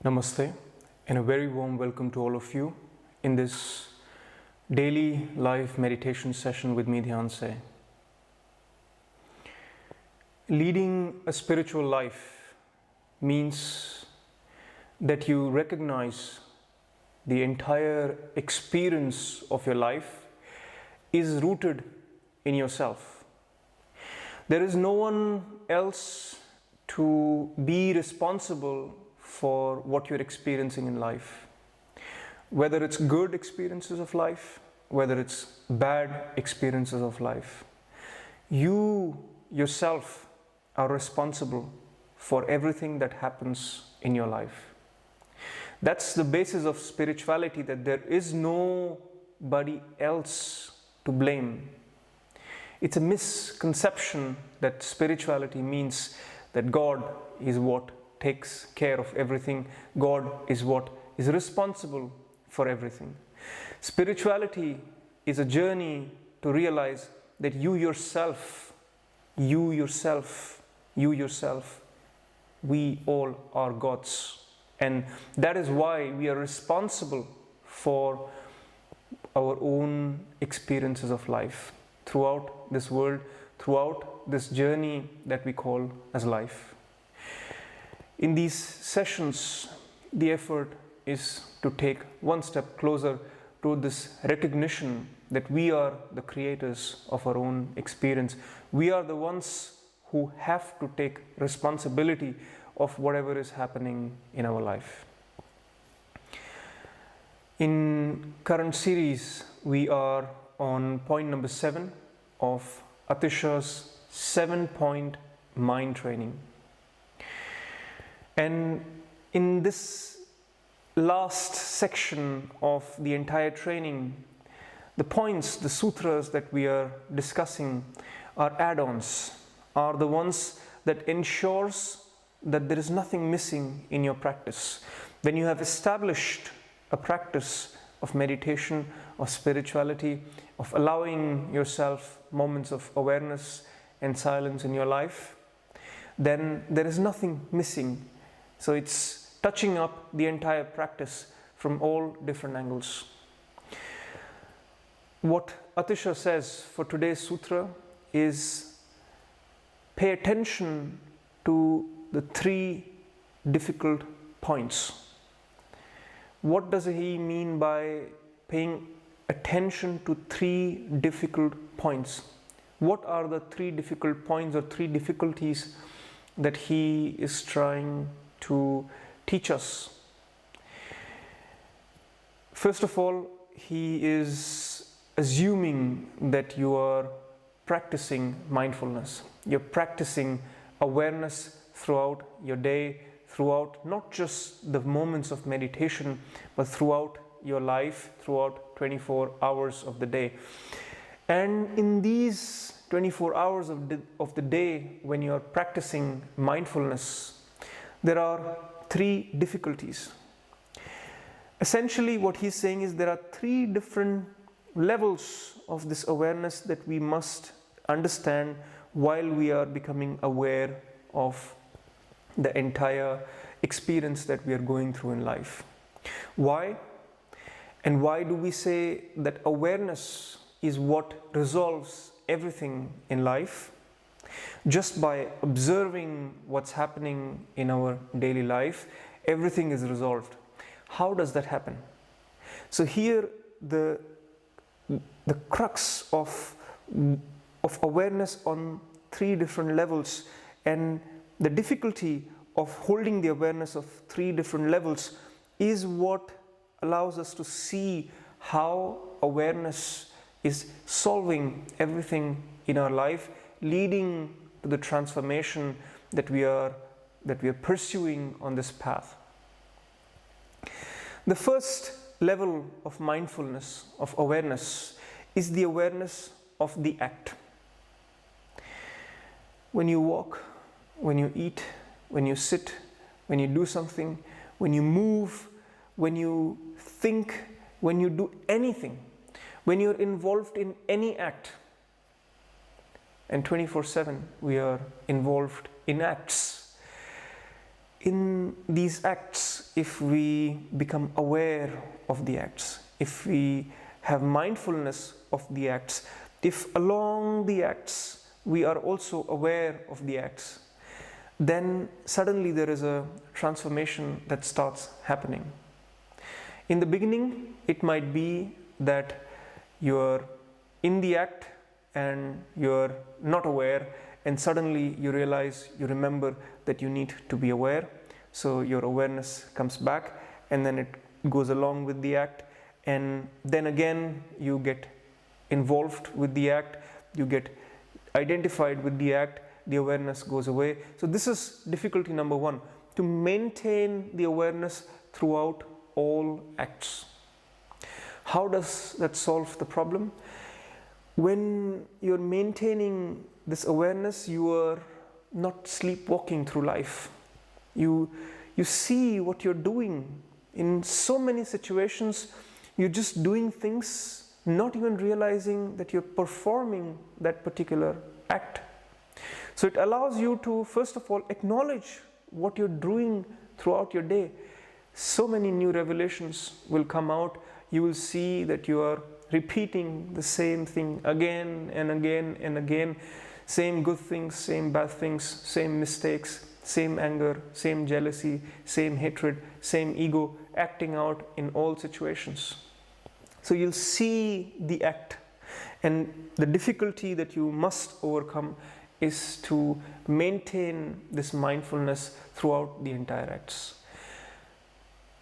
Namaste and a very warm welcome to all of you in this daily live meditation session with me, Dhyanse. Leading a spiritual life means that you recognize the entire experience of your life is rooted in yourself. There is no one else to be responsible for what you're experiencing in life. Whether it's good experiences of life, whether it's bad experiences of life, you yourself are responsible for everything that happens in your life. That's the basis of spirituality, that there is nobody else to blame. It's a misconception that spirituality means that God is what takes care of everything. God is what is responsible for everything. Spirituality is a journey to realize that you yourself, we all are gods. And that is why we are responsible for our own experiences of life throughout this world, throughout this journey that we call as life. In these sessions, the effort is to take one step closer to this recognition that we are the creators of our own experience. We are the ones who have to take responsibility of whatever is happening in our life. In current series, we are on point number 7 of Atisha's 7-point mind training. And in this last section of the entire training, the points, the sutras that we are discussing are add-ons, are the ones that ensures that there is nothing missing in your practice. When you have established a practice of meditation, of spirituality, of allowing yourself moments of awareness and silence in your life, then there is nothing missing. So it's touching up the entire practice from all different angles. What Atisha says for today's sutra is pay attention to the 3 difficult points. What does he mean by paying attention to 3 difficult points? What are the 3 difficult points or 3 difficulties that he is trying to teach us? First of all, he is assuming that you are practicing mindfulness. You're practicing awareness throughout your day, throughout not just the moments of meditation, but throughout your life, throughout 24 hours of the day. And in these 24 hours of the day, when you are practicing mindfulness, there are 3 difficulties. Essentially, what he's saying is there are 3 different levels of this awareness that we must understand while we are becoming aware of the entire experience that we are going through in life. Why? And why do we say that awareness is what resolves everything in life? Just by observing what's happening in our daily life, everything is resolved. How does that happen? So here the crux of awareness on 3 different levels, and the difficulty of holding the awareness of 3 different levels is what allows us to see how awareness is solving everything in our life, leading to the transformation that we are pursuing on this path. The first level of mindfulness, of awareness, is the awareness of the act. When you walk, when you eat, when you sit, when you do something, when you move, when you think, when you do anything, when you're involved in any act, and 24/7 we are involved in acts. in these acts, if we become aware of the acts, if we have mindfulness of the acts, if along the acts we are also aware of the acts, then suddenly there is a transformation that starts happening. In the beginning, it might be that you're in the act and you're not aware, and suddenly you realize, you remember that you need to be aware. So your awareness comes back, and then it goes along with the act, and then again you get involved with the act, you get identified with the act, the awareness goes away. So this is difficulty number one, to maintain the awareness throughout all acts. How does that solve the problem? When you're maintaining this awareness, you are not sleepwalking through life. You see what you're doing. In so many situations, you're just doing things, not even realizing that you're performing that particular act. So it allows you to, first of all, acknowledge what you're doing throughout your day. So many new revelations will come out. You will see that you are repeating the same thing again and again and again. Same good things, same bad things, same mistakes, same anger, same jealousy, same hatred, same ego, acting out in all situations. So you'll see the act, and the difficulty that you must overcome is to maintain this mindfulness throughout the entire acts.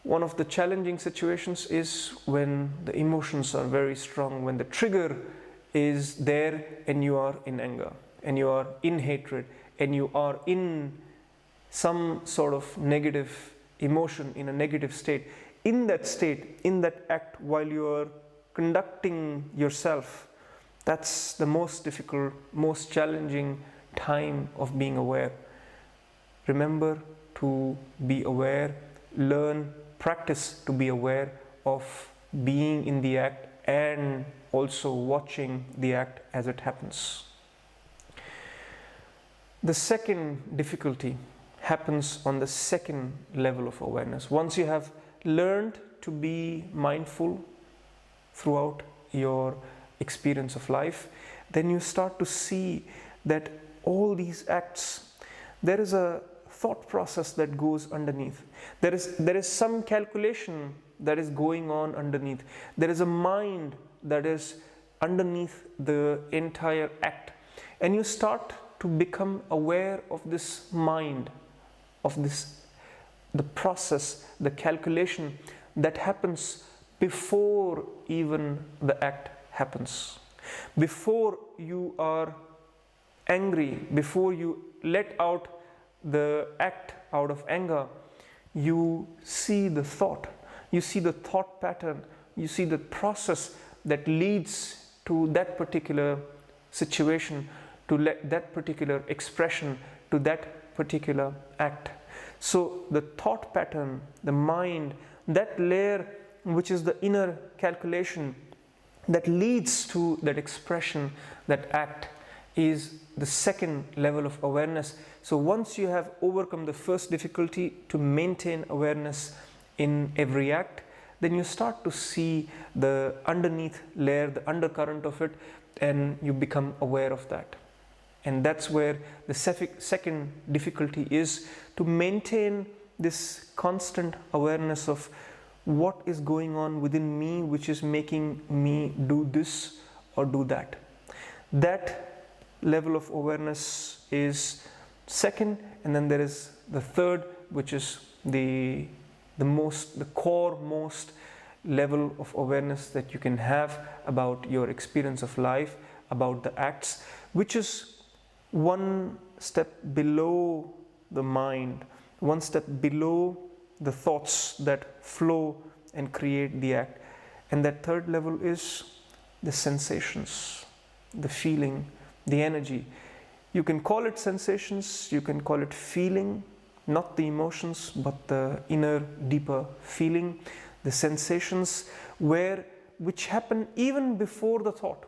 One of the challenging situations is when the emotions are very strong, when the trigger is there and you are in anger, and you are in hatred, and you are in some sort of negative emotion, in a negative state. In that state, in that act, while you are conducting yourself, that's the most difficult, most challenging time of being aware. Remember to be aware, learn, practice to be aware of being in the act and also watching the act as it happens. The second difficulty happens on the second level of awareness. Once you have learned to be mindful throughout your experience of life, then you start to see that all these acts, there is a thought process that goes underneath. There is some calculation that is going on underneath. There is a mind that is underneath the entire act. And you start to become aware of this mind, of the process, the calculation that happens before even the act happens. Before you are angry, before you let out the act out of anger, you see the thought, you see the thought pattern, you see the process that leads to that particular situation, to that particular expression, to that particular act. So the thought pattern, the mind, that layer which is the inner calculation that leads to that expression, that act, is the second level of awareness. So once you have overcome the first difficulty to maintain awareness in every act, then you start to see the underneath layer, the undercurrent of it, and you become aware of that. And that's where the second difficulty is, to maintain this constant awareness of what is going on within me which is making me do this or do that. That level of awareness is second, and then there is the third, which is the core most level of awareness that you can have about your experience of life, about the acts, which is one step below the mind, one step below the thoughts that flow and create the act. And that third level is the sensations, the feeling, the energy. You can call it sensations, you can call it feeling, not the emotions, but the inner, deeper feeling, the sensations which happen even before the thought.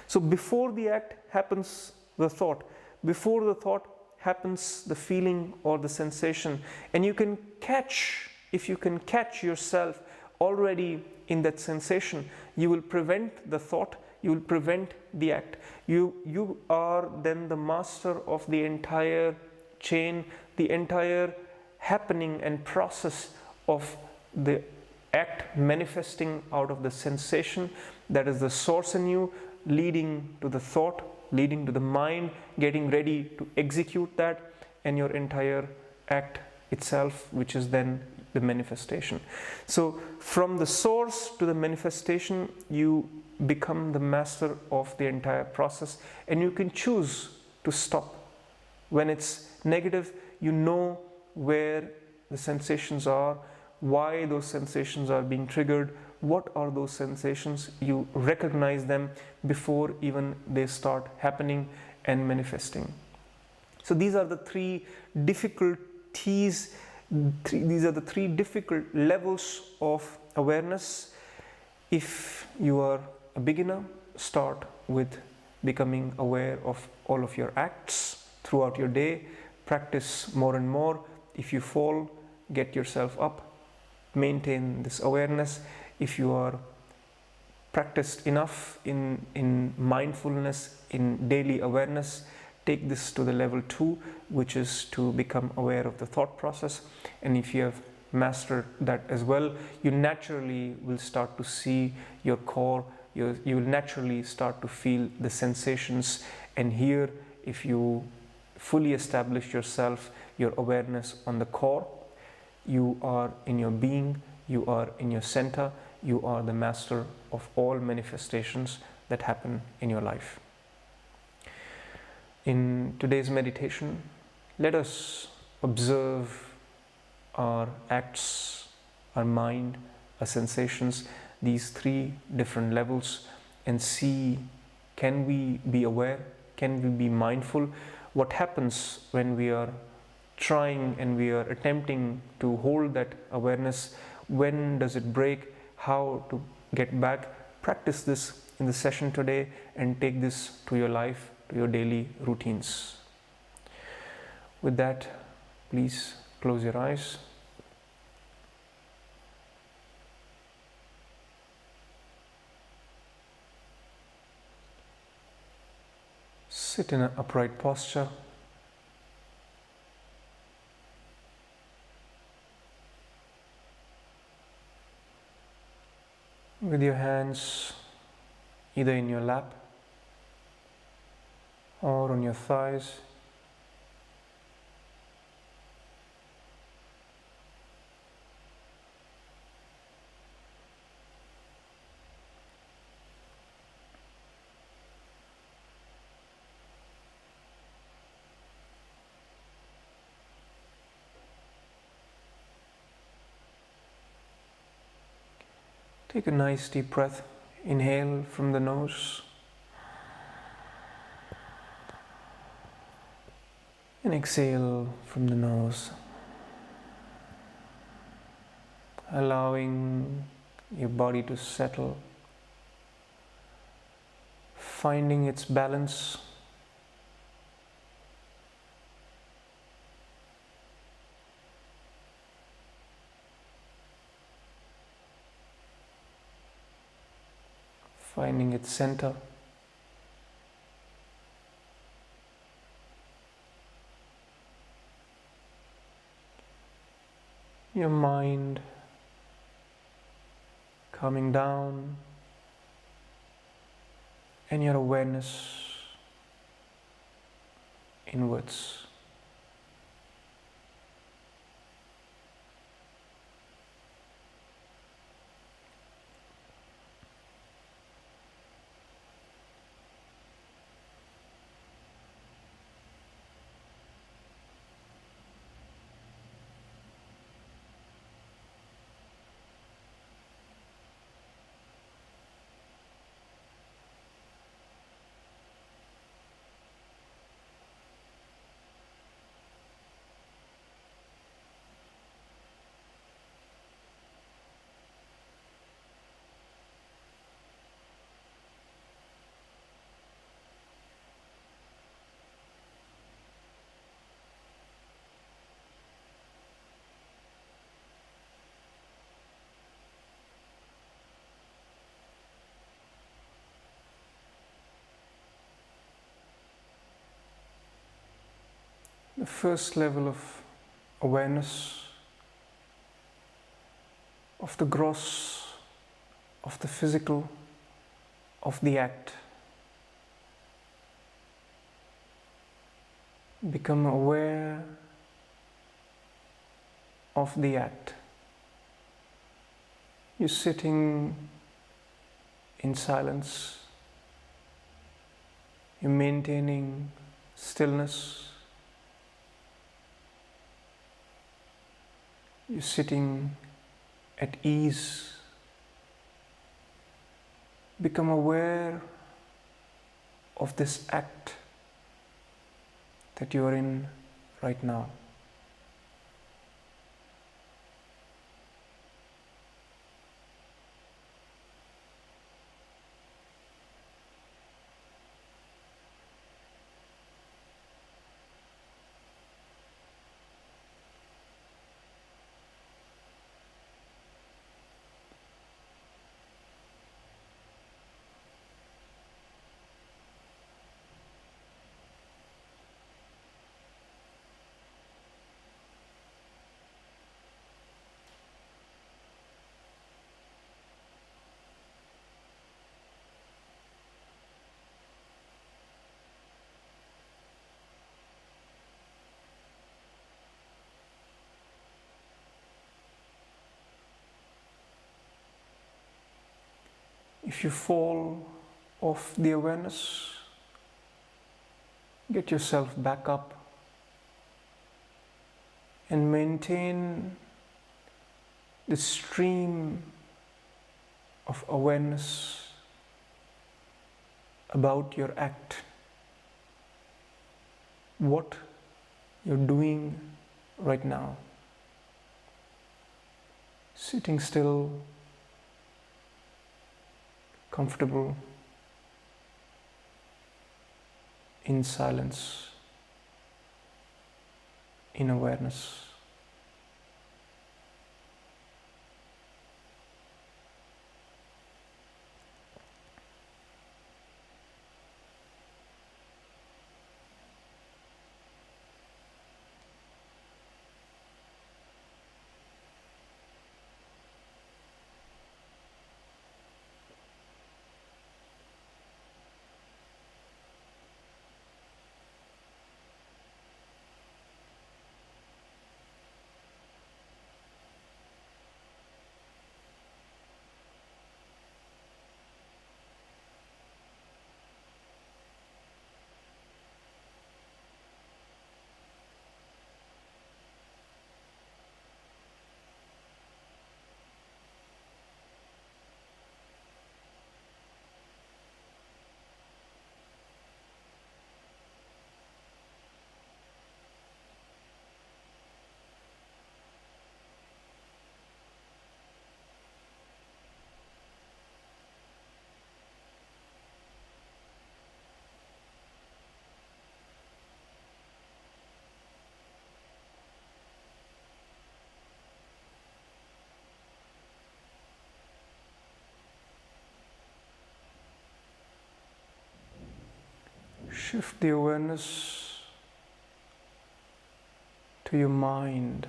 So before the act happens the thought. Before the thought happens, the feeling or the sensation, and you can catch, if you can catch yourself already in that sensation, you will prevent the thought, you will prevent the act. You are then the master of the entire chain, the entire happening and process of the act manifesting out of the sensation that is the source in you, leading to the thought, leading to the mind, getting ready to execute that, and your entire act itself, which is then the manifestation. So from the source to the manifestation, you become the master of the entire process, and you can choose to stop. When it's negative, you know where the sensations are, why those sensations are being triggered, what are those sensations, you recognize them before even they start happening and manifesting. So these are the three difficulties, these are the three difficult levels of awareness. If you are a beginner, start with becoming aware of all of your acts throughout your day. Practice more and more. If you fall, get yourself up. Maintain this awareness. If you are practiced enough in mindfulness, in daily awareness, take this to the level 2, which is to become aware of the thought process. And if you have mastered that as well, you naturally will start to see your core, you will naturally start to feel the sensations. And here, if you fully establish yourself, your awareness on the core, you are in your being, you are in your center, you are the master of all manifestations that happen in your life. In today's meditation, let us observe our acts, our mind, our sensations, these three different levels, and see, can we be aware, can we be mindful? What happens when we are trying and we are attempting to hold that awareness? When does it break? How to get back? Practice this in the session today and take this to your life, to your daily routines. With that, please close your eyes. Sit in an upright posture. With your hands either in your lap or on your thighs. Take a nice deep breath. Inhale from the nose and exhale from the nose, allowing your body to settle, finding its balance. Finding its center. Your mind coming down and your awareness inwards. The first level of awareness of the gross, of the physical, of the act. Become aware of the act. You're sitting in silence. You're maintaining stillness. You're sitting at ease. Become aware of this act that you are in right now. If you fall off the awareness, get yourself back up and maintain the stream of awareness about your act, what you're doing right now. Sitting still, comfortable, in silence, in awareness. Shift the awareness to your mind,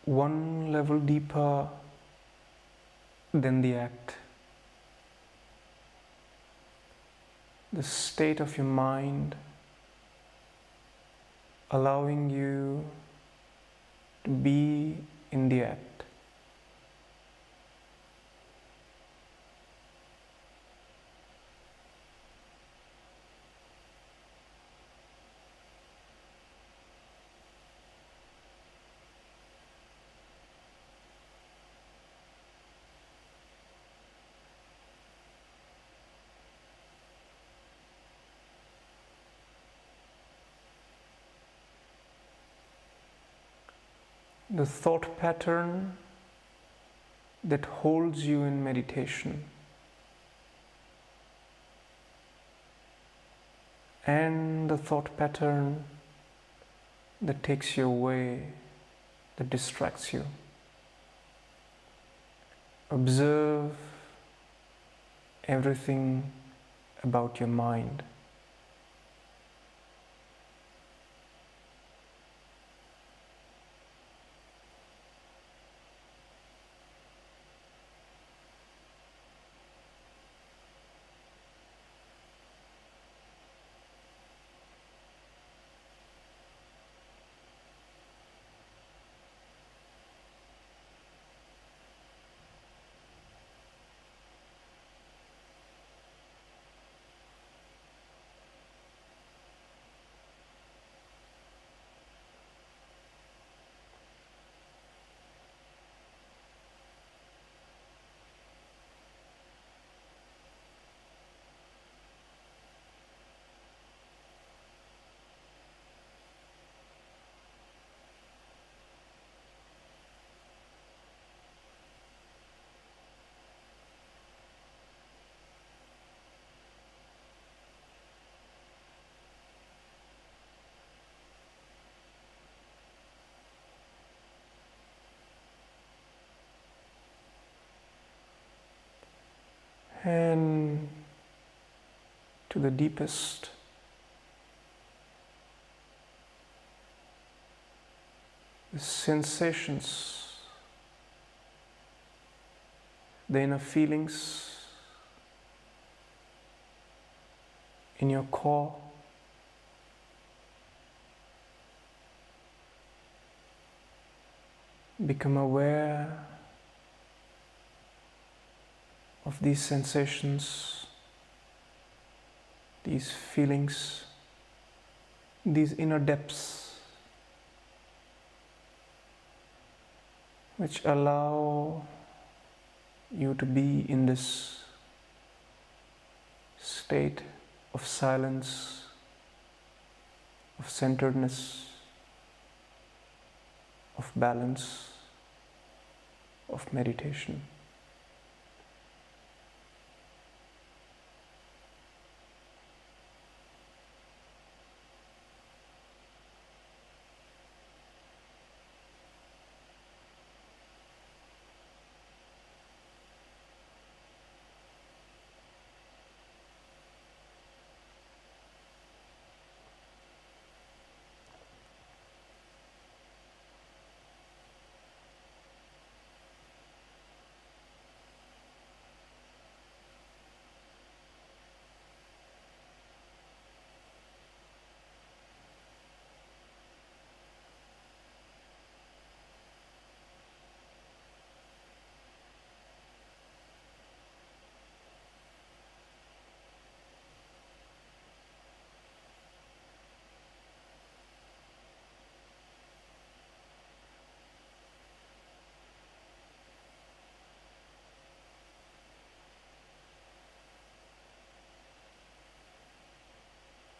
one level deeper than the act. The state of your mind allowing you to be in the act. The thought pattern that holds you in meditation and the thought pattern that takes you away, that distracts you. Observe everything about your mind. and to the deepest. The sensations, the inner feelings in your core. Become aware of these sensations, these feelings, these inner depths, which allow you to be in this state of silence, of centeredness, of balance, of meditation.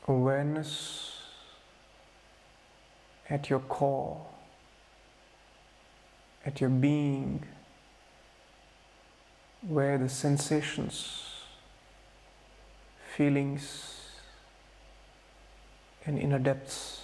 Awareness at your core, at your being, where the sensations, feelings, and inner depths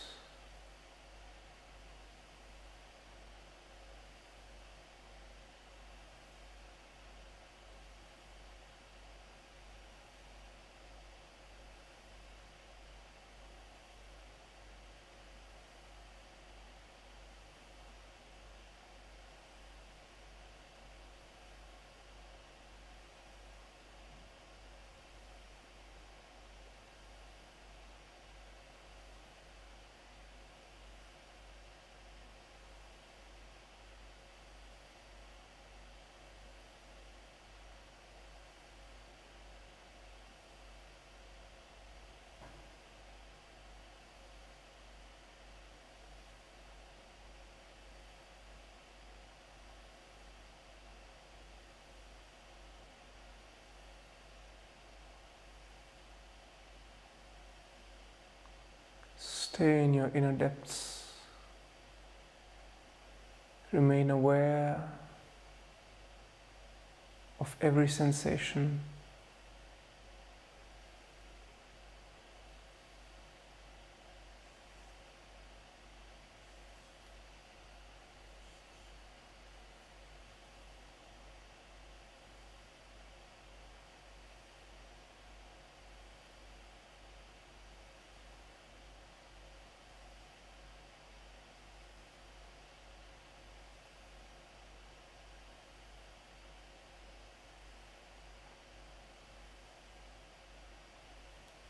stay in your inner depths. Remain aware of every sensation.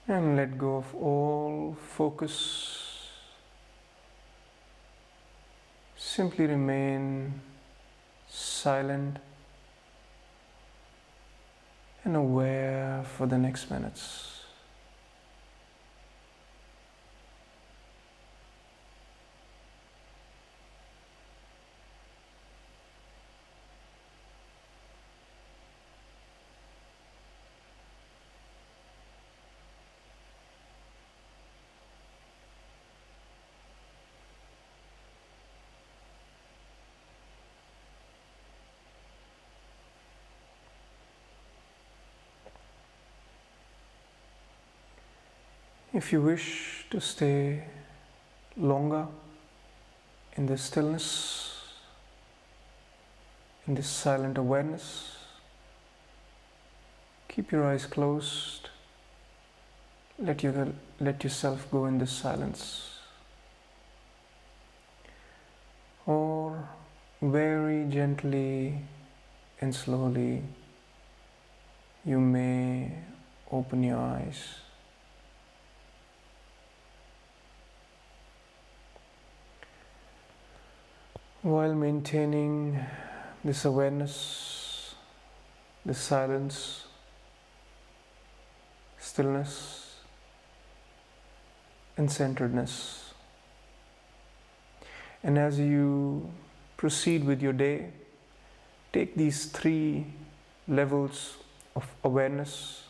And let go of all focus. Simply remain silent and aware for the next minutes. If you wish to stay longer in this stillness, in this silent awareness, Keep your eyes closed. Let yourself go in this silence. Or very gently and slowly, you may open your eyes. While maintaining this awareness, this silence, stillness, and centeredness. And as you proceed with your day, take these 3 levels of awareness,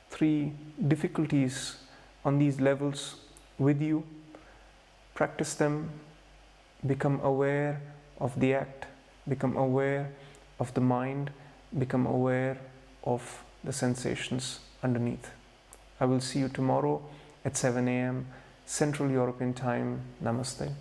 3 difficulties on these levels with you. Practice them, become aware of the act, become aware of the mind, become aware of the sensations underneath. I will see you tomorrow at 7 a.m. Central European Time. Namaste.